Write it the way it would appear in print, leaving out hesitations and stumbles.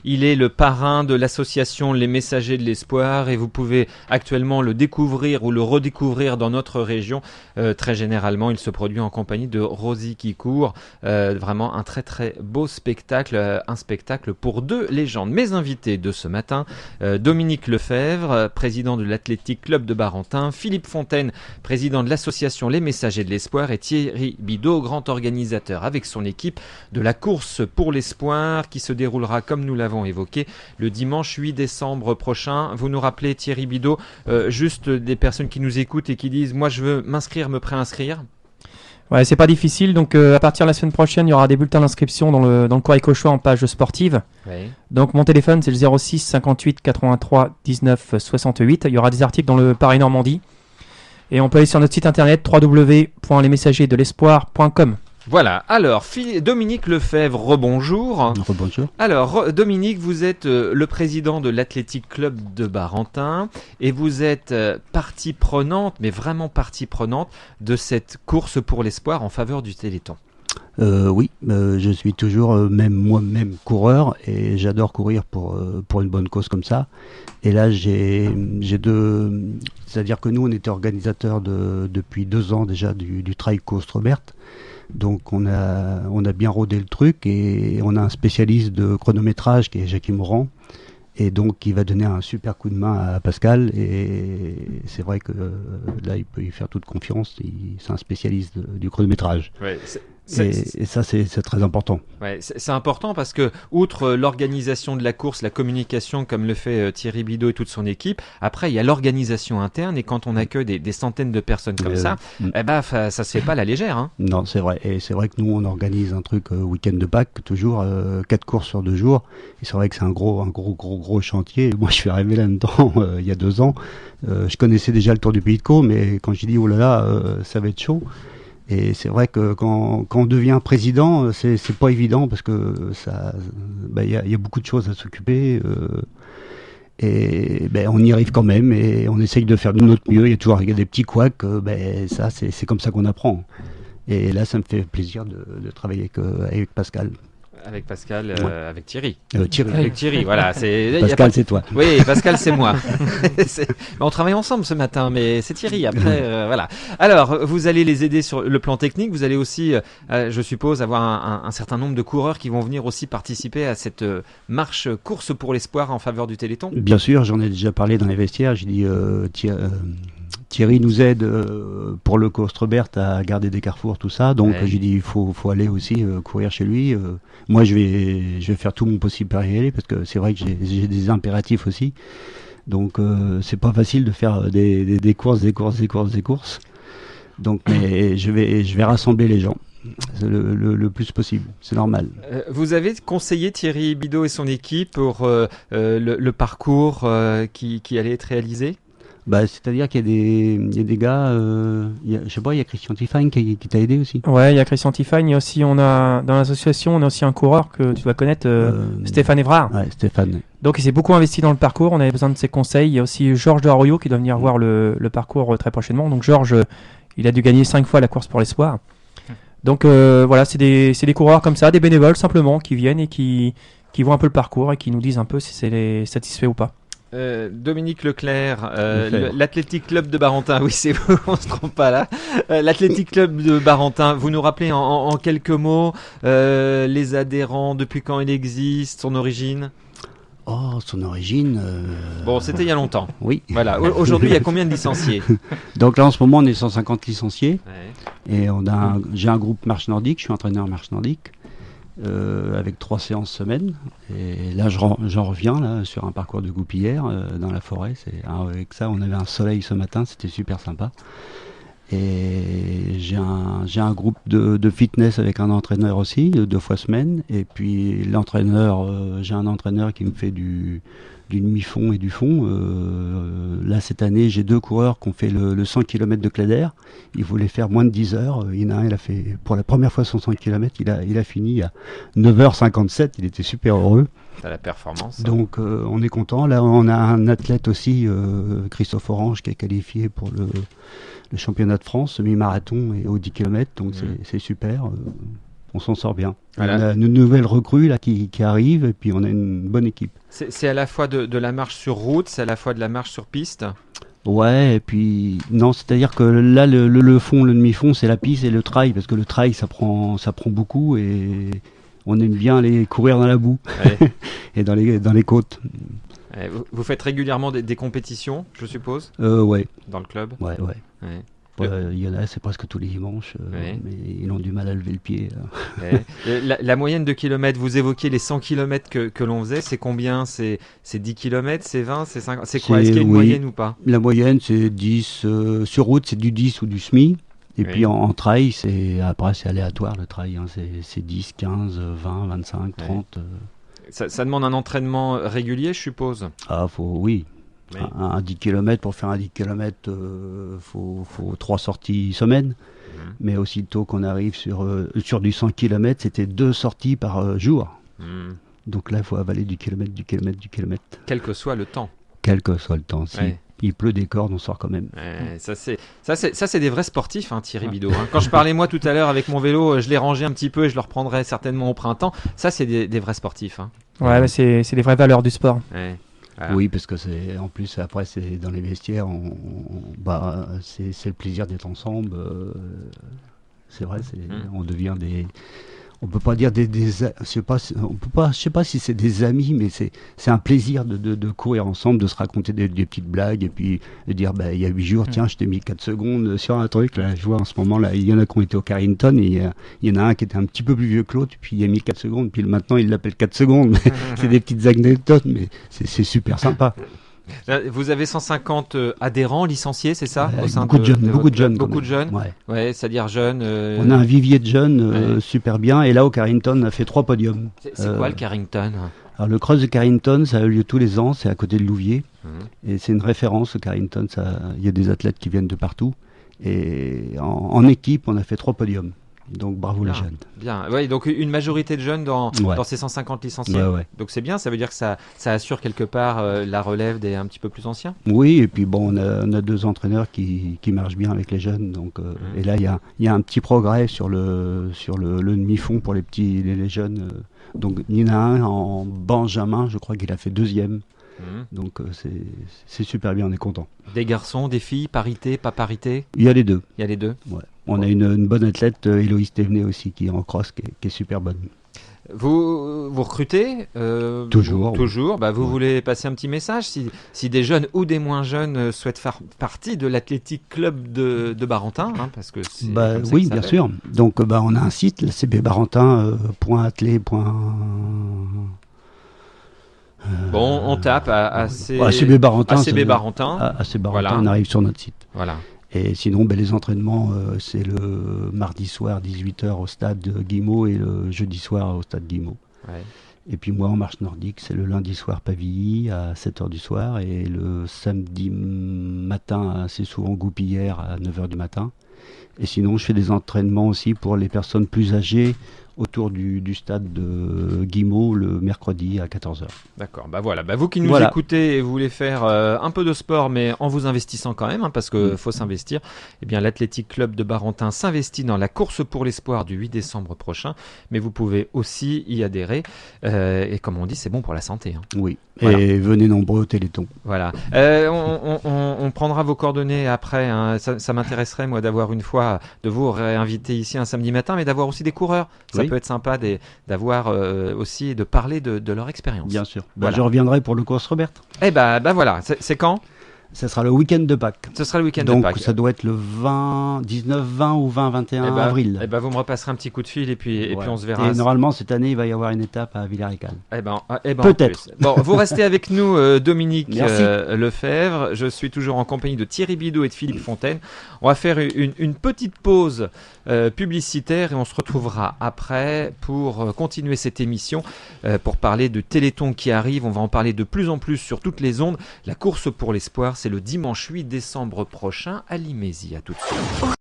Il est le parrain de l'association Les Messagers de l'Espoir et vous pouvez actuellement le découvrir ou le redécouvrir dans notre région. Très généralement, il se produit en compagnie de Rosie qui court. Vraiment un très très beau spectacle, un spectacle pour deux légendes. Mes invités de ce matin, Dominique Lefebvre, président de l'Athletic Club de Barentin, Philippe Fontaine, président de l'association Les Messagers de l'Espoir et Thierry Bidot, grand organisateur avec son équipe de la course pour l'espoir qui se déroulera comme nous l'avons évoqué le dimanche 8 décembre prochain. Vous nous rappelez Thierry Bidot, juste des personnes qui nous écoutent et qui disent moi je veux m'inscrire, me préinscrire. Ouais, c'est pas difficile. Donc à partir de la semaine prochaine, il y aura des bulletins d'inscription dans le Courrier Cauchois en page sportive. Oui. Donc mon téléphone c'est le 06 58 83 19 68. Il y aura des articles dans le Paris Normandie. Et on peut aller sur notre site internet www.lesmessagersdelespoir.com. Voilà, alors Dominique Lefebvre, rebonjour. Rebonjour. Alors Dominique, vous êtes le président de l'Athletic Club de Barentin et vous êtes partie prenante, mais vraiment partie prenante de cette course pour l'espoir en faveur du Téléthon. Oui, je suis toujours moi-même coureur et j'adore courir pour une bonne cause comme ça. Et là, j'ai c'est-à-dire que nous, on était organisateurs depuis 2 ans déjà du Trail Côte-Robert. Donc on a bien rodé le truc et on a un spécialiste de chronométrage qui est Jackie Morand et donc qui va donner un super coup de main à Pascal et c'est vrai que là il peut y faire toute confiance, c'est un spécialiste du chronométrage. Ouais, et ça c'est très important. Ouais, c'est important parce que outre l'organisation de la course, la communication comme le fait Thierry Bidot et toute son équipe, après il y a l'organisation interne et quand on accueille des centaines de personnes comme ça, ça se fait pas à la légère. Hein. Non, c'est vrai. Et c'est vrai que nous on organise un truc week-end de Pâques, toujours 4 courses sur 2 jours. Et c'est vrai que c'est un gros chantier. Moi je suis arrivé là-dedans il y a 2 ans. Je connaissais déjà le Tour du Pays de Caux, mais quand j'ai dit oh là là, ça va être chaud. Et c'est vrai que quand on devient président, c'est pas évident parce que il y a beaucoup de choses à s'occuper. Et on y arrive quand même et on essaye de faire de notre mieux. Il y a toujours des petits couacs. Ça c'est comme ça qu'on apprend. Et là, ça me fait plaisir de travailler avec Pascal. Avec Pascal, avec Thierry. Thierry. Avec Thierry, voilà. Pascal, c'est toi. Oui, Pascal, c'est moi. On travaille ensemble ce matin, mais c'est Thierry. Après, voilà. Alors, vous allez les aider sur le plan technique. Vous allez aussi, je suppose, avoir un certain nombre de coureurs qui vont venir aussi participer à cette marche course pour l'espoir en faveur du Téléthon. Bien sûr, j'en ai déjà parlé dans les vestiaires. J'ai dit Thierry nous aide pour le Côte-Robert à garder des carrefours, tout ça. Donc j'ai dit il faut aller aussi courir chez lui. Moi je vais faire tout mon possible pour y aller parce que c'est vrai que j'ai des impératifs aussi. Donc c'est pas facile de faire des courses. Donc mais je vais rassembler les gens le plus possible, c'est normal. Vous avez conseillé Thierry Bidot et son équipe pour le parcours qui allait être réalisé? C'est-à-dire qu'il y a des gars, je sais pas, il y a Christian Tiffany qui t'a aidé aussi. Ouais, il y a Christian Tiffany, dans l'association, on a aussi un coureur que tu dois connaître, Stéphane Évrard. Ouais, Stéphane. Donc il s'est beaucoup investi dans le parcours, on avait besoin de ses conseils. Il y a aussi Georges de Arroyo qui doit venir voir le parcours très prochainement. Donc Georges, il a dû gagner 5 fois la course pour l'espoir. Donc voilà, c'est des coureurs comme ça, des bénévoles simplement, qui viennent et qui voient un peu le parcours et qui nous disent un peu si c'est les satisfaits ou pas. Dominique Leclerc, l'Athletic Club de Barentin, oui c'est vous, on se trompe pas là. L'Athletic Club de Barentin, vous nous rappelez en quelques mots les adhérents, depuis quand il existe, son origine? Oh, son origine... Bon, c'était il y a longtemps. Oui. Voilà. Aujourd'hui, il y a combien de licenciés? Donc là, en ce moment, on est 150 licenciés. Ouais. Et j'ai un groupe marche nordique, je suis entraîneur marche nordique. Avec 3 séances semaine et là j'en reviens là sur un parcours de goupillère dans la forêt. Avec ça on avait un soleil ce matin, c'était super sympa et j'ai un groupe de fitness avec un entraîneur aussi 2 fois semaine et puis j'ai un entraîneur qui me fait du demi-fond et du fond. Là cette année j'ai 2 coureurs qui ont fait le 100 km de Cladère. Ils voulaient faire moins de 10 heures. Il y en a un, il a fait pour la première fois son 100 km, il a fini à 9h57, il était super heureux. C'est la performance. Donc on est content. Là on a un athlète aussi, Christophe Orange, qui est qualifié pour le championnat de France, semi-marathon et au 10 km, donc c'est super. on s'en sort bien. Voilà. On a une nouvelle recrue là qui arrive et puis on a une bonne équipe. C'est à la fois de la marche sur route, c'est à la fois de la marche sur piste. Ouais, et puis non, c'est-à-dire que là le fond, le demi-fond, c'est la piste et le trail, parce que le trail ça prend beaucoup et on aime bien aller courir dans la boue Ouais. et dans les côtes. Vous faites régulièrement des compétitions, je suppose, Ouais, dans le club. ouais. Ouais. Il y en a, c'est presque tous les dimanches, Ouais. mais ils ont du mal à lever le pied. Ouais. La moyenne de kilomètres, vous évoquiez les 100 km que l'on faisait, c'est combien? C'est 10 km, c'est 20, c'est 50? C'est quoi? Est-ce qu'il y a une moyenne ou pas? La moyenne, c'est 10. Sur route, c'est du 10 ou du semi. Et Oui. puis en trail, après, c'est aléatoire le trail. Hein. C'est 10, 15, 20, 25, 30. Ça demande un entraînement régulier, je suppose. Ah, oui. Oui. Un 10 km, pour faire un 10 km, faut 3 sorties semaine. Mais aussitôt qu'on arrive sur du 100 km, c'était 2 sorties par jour. Donc là, il faut avaler du kilomètre. Quel que soit le temps. Quel que soit le temps. Si Ouais. il pleut des cordes, on sort quand même. Ça c'est des vrais sportifs, hein, Thierry Bidot. Hein. Quand je parlais moi tout à l'heure avec mon vélo, je l'ai rangé un petit peu et je le reprendrai certainement au printemps. Ça c'est des vrais sportifs. Hein. Ouais, mais c'est les vraies valeurs du sport. Ouais. Voilà. Oui, parce que en plus après c'est dans les vestiaires, c'est le plaisir d'être ensemble. C'est vrai, on devient on peut pas dire je sais pas si c'est des amis, mais c'est un plaisir de courir ensemble, de se raconter des petites blagues et puis de dire il y a 8 jours, tiens, je t'ai mis 4 secondes sur un truc. Là, je vois en ce moment là, il y en a qui ont été au Carrington et il y en a un qui était un petit peu plus vieux que l'autre, puis il a mis 4 secondes, puis maintenant il l'appelle 4 secondes. C'est des petites anecdotes, mais c'est super sympa. Là, vous avez 150 adhérents licenciés, c'est ça, au sein Beaucoup de jeunes. Beaucoup de jeunes. Ouais. Ouais, c'est-à-dire jeunes. On a un vivier de jeunes Ouais. super bien, et là au Carrington on a fait 3 podiums. C'est quoi le Carrington? Alors le cross de Carrington, ça a eu lieu tous les ans, c'est à côté de Louviers, et c'est une référence au Carrington. Il y a des athlètes qui viennent de partout, et en équipe on a fait 3 podiums. Donc bravo les jeunes. Bien, ouais, donc une majorité de jeunes dans ces 150 licenciés. Ouais. Donc c'est bien, ça veut dire que ça assure quelque part la relève des un petit peu plus anciens. Oui, et puis bon, on a 2 entraîneurs qui marchent bien avec les jeunes. Donc, et là, il y a un petit progrès sur le demi-fond pour les jeunes. Donc il y en a un en Benjamin, je crois qu'il a fait 2e. Donc c'est super bien, on est content. Des garçons, des filles, parité, pas parité? Il y a les deux. Il y a les deux. Ouais. On a une bonne athlète, Héloïse Thévenet aussi, qui est en cross, qui est super bonne. Vous recrutez Toujours. Toujours. Vous voulez passer un petit message si des jeunes ou des moins jeunes souhaitent faire partie de l'athlétique club de Barentin, hein, parce que c'est comme ça oui, que ça bien s'appelle. sûr. Donc on a un site, le cbbarentin.athlé. Bon, on tape à CB Barentin. CB Barentin. AC Barentin, Voilà. on arrive sur notre site. Voilà. Et sinon, les entraînements, c'est le mardi soir 18h au stade Guimau et le jeudi soir au stade Guimau. Ouais. Et puis moi, en marche nordique, c'est le lundi soir Pavilly à 7h du soir et le samedi matin, assez souvent Goupillières à 9h du matin. Et sinon, je fais des entraînements aussi pour les personnes plus âgées autour du stade de Guimau le mercredi à 14h. D'accord, voilà. Vous qui nous écoutez et voulez faire un peu de sport, mais en vous investissant quand même, hein, parce qu'il faut s'investir, eh bien l'Athletic Club de Barentin s'investit dans la course pour l'espoir du 8 décembre prochain, mais vous pouvez aussi y adhérer, et comme on dit, c'est bon pour la santé. Hein. Oui, Voilà. Et venez nombreux au Téléthon. Voilà. On prendra vos coordonnées après. Hein. Ça m'intéresserait, moi, d'avoir une fois, de vous réinviter ici un samedi matin, mais d'avoir aussi des coureurs. Ça peut être sympa d'avoir aussi, de parler de leur expérience. Bien sûr. Voilà. Je reviendrai pour le course Robert. Eh voilà. C'est quand ? Ça sera le week-end de Pâques. Ce sera le week-end de Donc Pâques. ça doit être le 19, 20 ou 20, 21 avril. Vous me repasserez un petit coup de fil et puis on se verra. Et normalement, cette année, il va y avoir une étape à Villars-et-Calne. Peut-être. Bon, vous restez avec nous, Dominique Lefebvre. Je suis toujours en compagnie de Thierry Bidot et de Philippe Fontaine. On va faire une petite pause publicitaire et on se retrouvera après pour continuer cette émission, pour parler de Téléthon qui arrive. On va en parler de plus en plus sur toutes les ondes. La course pour l'espoir, c'est le dimanche 8 décembre prochain à Limézy. À tout de suite.